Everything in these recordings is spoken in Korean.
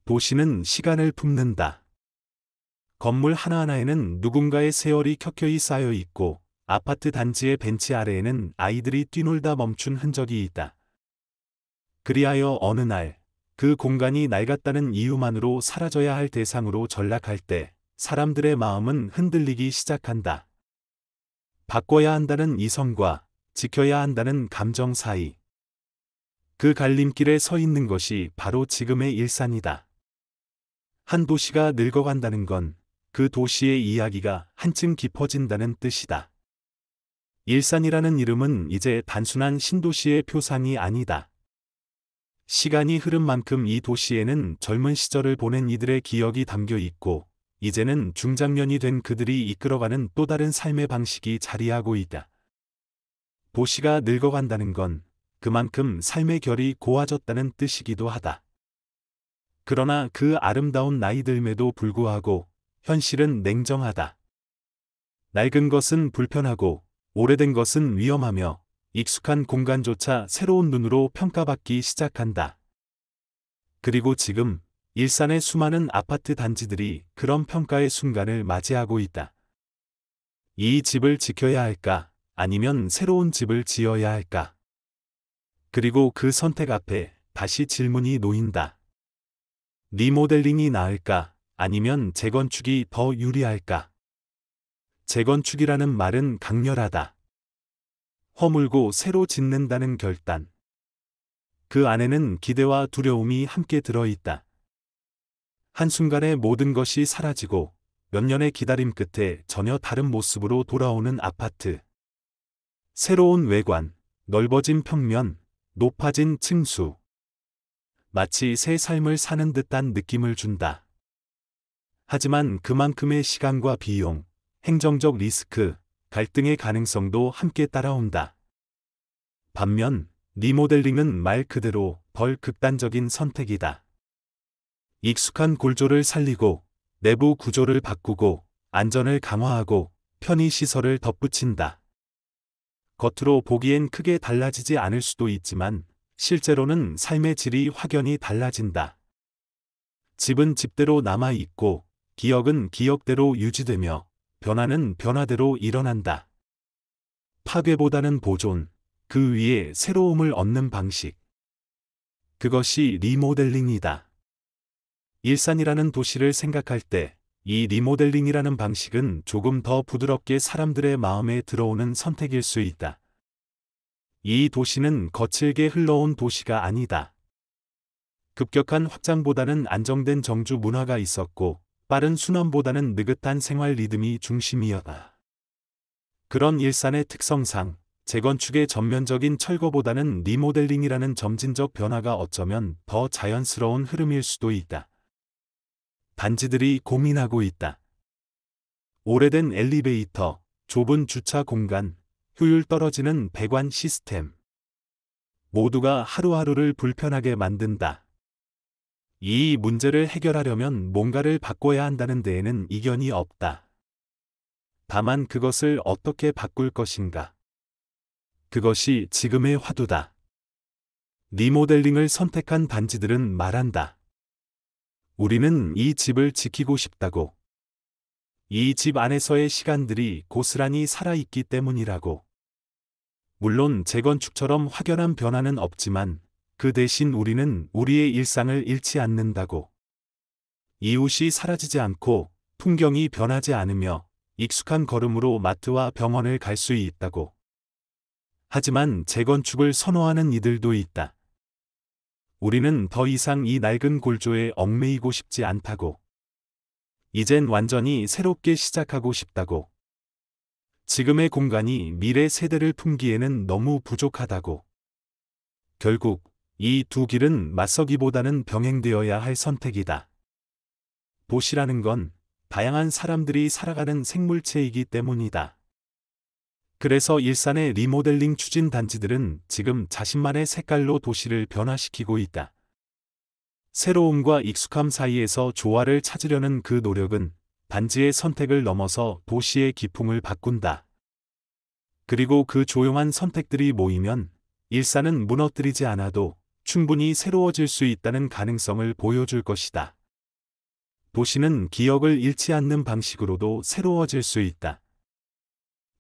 도시는 시간을 품는다. 건물 하나하나에는 누군가의 세월이 켜켜이 쌓여 있고 아파트 단지의 벤치 아래에는 아이들이 뛰놀다 멈춘 흔적이 있다. 그리하여 어느 날 그 공간이 낡았다는 이유만으로 사라져야 할 대상으로 전락할 때 사람들의 마음은 흔들리기 시작한다. 바꿔야 한다는 이성과 지켜야 한다는 감정 사이. 그 갈림길에 서 있는 것이 바로 지금의 일산이다. 한 도시가 늙어간다는 건 그 도시의 이야기가 한층 깊어진다는 뜻이다. 일산이라는 이름은 이제 단순한 신도시의 표상이 아니다. 시간이 흐른 만큼 이 도시에는 젊은 시절을 보낸 이들의 기억이 담겨 있고, 이제는 중장년이 된 그들이 이끌어가는 또 다른 삶의 방식이 자리하고 있다. 도시가 늙어간다는 건 그만큼 삶의 결이 고와졌다는 뜻이기도 하다. 그러나 그 아름다운 나이 듦에도 불구하고 현실은 냉정하다. 낡은 것은 불편하고 오래된 것은 위험하며 익숙한 공간조차 새로운 눈으로 평가받기 시작한다. 그리고 지금 일산의 수많은 아파트 단지들이 그런 평가의 순간을 맞이하고 있다. 이 집을 지켜야 할까? 아니면 새로운 집을 지어야 할까? 그리고 그 선택 앞에 다시 질문이 놓인다. 리모델링이 나을까? 아니면 재건축이 더 유리할까? 재건축이라는 말은 강렬하다. 허물고 새로 짓는다는 결단. 그 안에는 기대와 두려움이 함께 들어있다. 한순간에 모든 것이 사라지고 몇 년의 기다림 끝에 전혀 다른 모습으로 돌아오는 아파트. 새로운 외관, 넓어진 평면, 높아진 층수. 마치 새 삶을 사는 듯한 느낌을 준다. 하지만 그만큼의 시간과 비용, 행정적 리스크, 갈등의 가능성도 함께 따라온다. 반면 리모델링은 말 그대로 덜 극단적인 선택이다. 익숙한 골조를 살리고 내부 구조를 바꾸고 안전을 강화하고 편의시설을 덧붙인다. 겉으로 보기엔 크게 달라지지 않을 수도 있지만 실제로는 삶의 질이 확연히 달라진다. 집은 집대로 남아있고 기억은 기억대로 유지되며 변화는 변화대로 일어난다. 파괴보다는 보존, 그 위에 새로움을 얻는 방식. 그것이 리모델링이다. 일산이라는 도시를 생각할 때 이 리모델링이라는 방식은 조금 더 부드럽게 사람들의 마음에 들어오는 선택일 수 있다. 이 도시는 거칠게 흘러온 도시가 아니다. 급격한 확장보다는 안정된 정주 문화가 있었고 빠른 순환보다는 느긋한 생활 리듬이 중심이었다. 그런 일산의 특성상 재건축의 전면적인 철거보다는 리모델링이라는 점진적 변화가 어쩌면 더 자연스러운 흐름일 수도 있다. 단지들이 고민하고 있다. 오래된 엘리베이터, 좁은 주차 공간, 효율 떨어지는 배관 시스템. 모두가 하루하루를 불편하게 만든다. 이 문제를 해결하려면 뭔가를 바꿔야 한다는 데에는 이견이 없다. 다만 그것을 어떻게 바꿀 것인가? 그것이 지금의 화두다. 리모델링을 선택한 단지들은 말한다. 우리는 이 집을 지키고 싶다고. 이 집 안에서의 시간들이 고스란히 살아있기 때문이라고. 물론 재건축처럼 확연한 변화는 없지만 그 대신 우리는 우리의 일상을 잃지 않는다고. 이웃이 사라지지 않고 풍경이 변하지 않으며 익숙한 걸음으로 마트와 병원을 갈 수 있다고. 하지만 재건축을 선호하는 이들도 있다. 우리는 더 이상 이 낡은 골조에 얽매이고 싶지 않다고. 이젠 완전히 새롭게 시작하고 싶다고. 지금의 공간이 미래 세대를 품기에는 너무 부족하다고. 결국 이 두 길은 맞서기보다는 병행되어야 할 선택이다. 도시라는 건 다양한 사람들이 살아가는 생물체이기 때문이다. 그래서 일산의 리모델링 추진 단지들은 지금 자신만의 색깔로 도시를 변화시키고 있다. 새로움과 익숙함 사이에서 조화를 찾으려는 그 노력은 단지의 선택을 넘어서 도시의 기풍을 바꾼다. 그리고 그 조용한 선택들이 모이면 일산은 무너뜨리지 않아도 충분히 새로워질 수 있다는 가능성을 보여줄 것이다. 도시는 기억을 잃지 않는 방식으로도 새로워질 수 있다.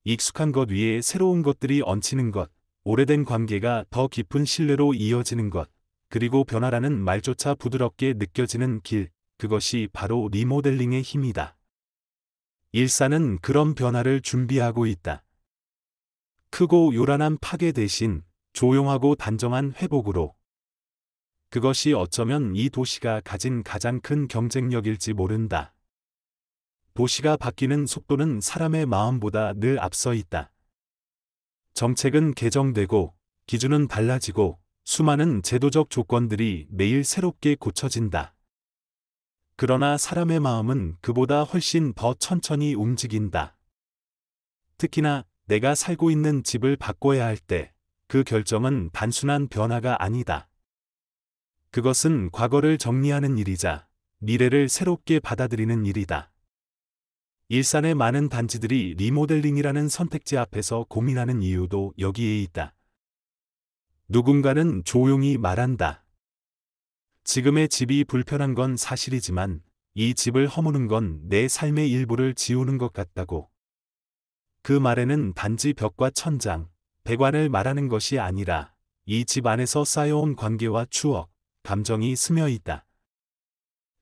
익숙한 것 위에 새로운 것들이 얹히는 것, 오래된 관계가 더 깊은 신뢰로 이어지는 것, 그리고 변화라는 말조차 부드럽게 느껴지는 길, 그것이 바로 리모델링의 힘이다. 일산은 그런 변화를 준비하고 있다. 크고 요란한 파괴 대신 조용하고 단정한 회복으로. 그것이 어쩌면 이 도시가 가진 가장 큰 경쟁력일지 모른다. 도시가 바뀌는 속도는 사람의 마음보다 늘 앞서 있다. 정책은 개정되고, 기준은 달라지고, 수많은 제도적 조건들이 매일 새롭게 고쳐진다. 그러나 사람의 마음은 그보다 훨씬 더 천천히 움직인다. 특히나 내가 살고 있는 집을 바꿔야 할 때, 그 결정은 단순한 변화가 아니다. 그것은 과거를 정리하는 일이자 미래를 새롭게 받아들이는 일이다. 일산의 많은 단지들이 리모델링이라는 선택지 앞에서 고민하는 이유도 여기에 있다. 누군가는 조용히 말한다. 지금의 집이 불편한 건 사실이지만 이 집을 허무는 건 내 삶의 일부를 지우는 것 같다고. 그 말에는 단지 벽과 천장, 배관을 말하는 것이 아니라 이 집 안에서 쌓여온 관계와 추억, 감정이 스며 있다.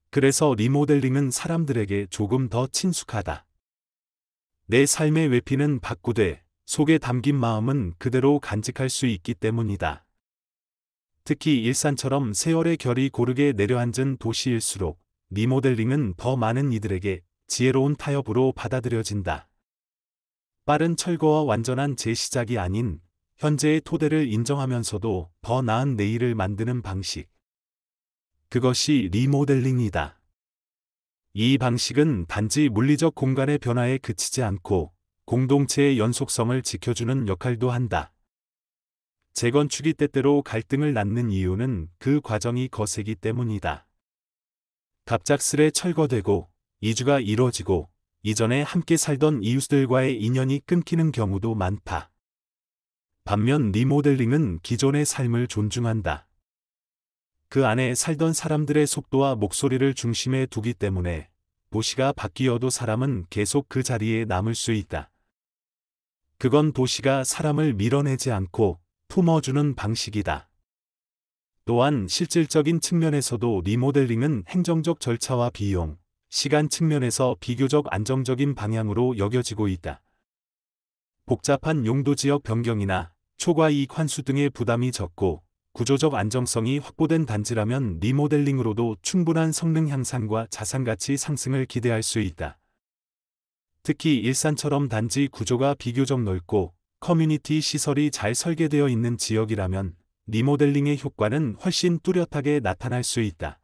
그래서 리모델링은 사람들에게 조금 더 친숙하다. 내 삶의 외피는 바꾸되 속에 담긴 마음은 그대로 간직할 수 있기 때문이다. 특히 일산처럼 세월의 결이 고르게 내려앉은 도시일수록 리모델링은 더 많은 이들에게 지혜로운 타협으로 받아들여진다. 빠른 철거와 완전한 재시작이 아닌 현재의 토대를 인정하면서도 더 나은 내일을 만드는 방식. 그것이 리모델링이다. 이 방식은 단지 물리적 공간의 변화에 그치지 않고 공동체의 연속성을 지켜주는 역할도 한다. 재건축이 때때로 갈등을 낳는 이유는 그 과정이 거세기 때문이다. 갑작스레 철거되고 이주가 이뤄지고 이전에 함께 살던 이웃들과의 인연이 끊기는 경우도 많다. 반면 리모델링은 기존의 삶을 존중한다. 그 안에 살던 사람들의 속도와 목소리를 중심에 두기 때문에 도시가 바뀌어도 사람은 계속 그 자리에 남을 수 있다. 그건 도시가 사람을 밀어내지 않고 품어주는 방식이다. 또한 실질적인 측면에서도 리모델링은 행정적 절차와 비용, 시간 측면에서 비교적 안정적인 방향으로 여겨지고 있다. 복잡한 용도 지역 변경이나 초과 이익 환수 등의 부담이 적고 구조적 안정성이 확보된 단지라면 리모델링으로도 충분한 성능 향상과 자산가치 상승을 기대할 수 있다. 특히 일산처럼 단지 구조가 비교적 넓고 커뮤니티 시설이 잘 설계되어 있는 지역이라면 리모델링의 효과는 훨씬 뚜렷하게 나타날 수 있다.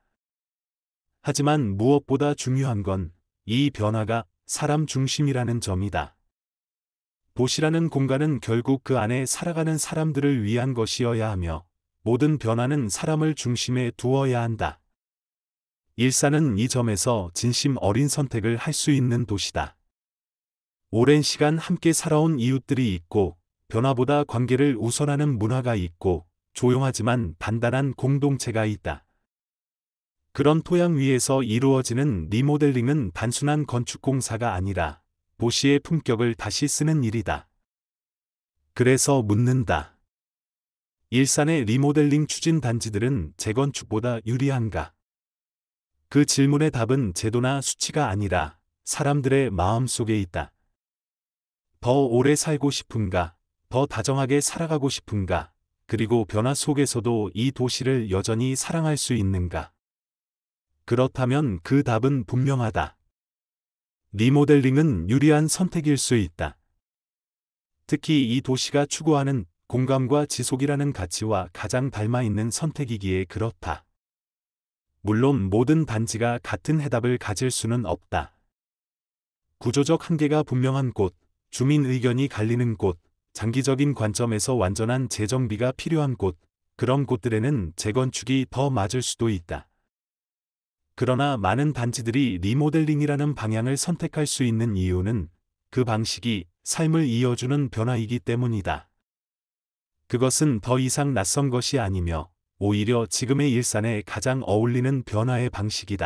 하지만 무엇보다 중요한 건 이 변화가 사람 중심이라는 점이다. 도시라는 공간은 결국 그 안에 살아가는 사람들을 위한 것이어야 하며 모든 변화는 사람을 중심에 두어야 한다. 일산은 이 점에서 진심 어린 선택을 할 수 있는 도시다. 오랜 시간 함께 살아온 이웃들이 있고 변화보다 관계를 우선하는 문화가 있고 조용하지만 단단한 공동체가 있다. 그런 토양 위에서 이루어지는 리모델링은 단순한 건축 공사가 아니라 도시의 품격을 다시 쓰는 일이다. 그래서 묻는다. 일산의 리모델링 추진 단지들은 재건축보다 유리한가? 그 질문의 답은 제도나 수치가 아니라 사람들의 마음 속에 있다. 더 오래 살고 싶은가? 더 다정하게 살아가고 싶은가? 그리고 변화 속에서도 이 도시를 여전히 사랑할 수 있는가? 그렇다면 그 답은 분명하다. 리모델링은 유리한 선택일 수 있다. 특히 이 도시가 추구하는 공감과 지속이라는 가치와 가장 닮아 있는 선택이기에 그렇다. 물론 모든 단지가 같은 해답을 가질 수는 없다. 구조적 한계가 분명한 곳, 주민 의견이 갈리는 곳, 장기적인 관점에서 완전한 재정비가 필요한 곳, 그런 곳들에는 재건축이 더 맞을 수도 있다. 그러나 많은 단지들이 리모델링이라는 방향을 선택할 수 있는 이유는 그 방식이 삶을 이어주는 변화이기 때문이다. 그것은 더 이상 낯선 것이 아니며 오히려 지금의 일산에 가장 어울리는 변화의 방식이다.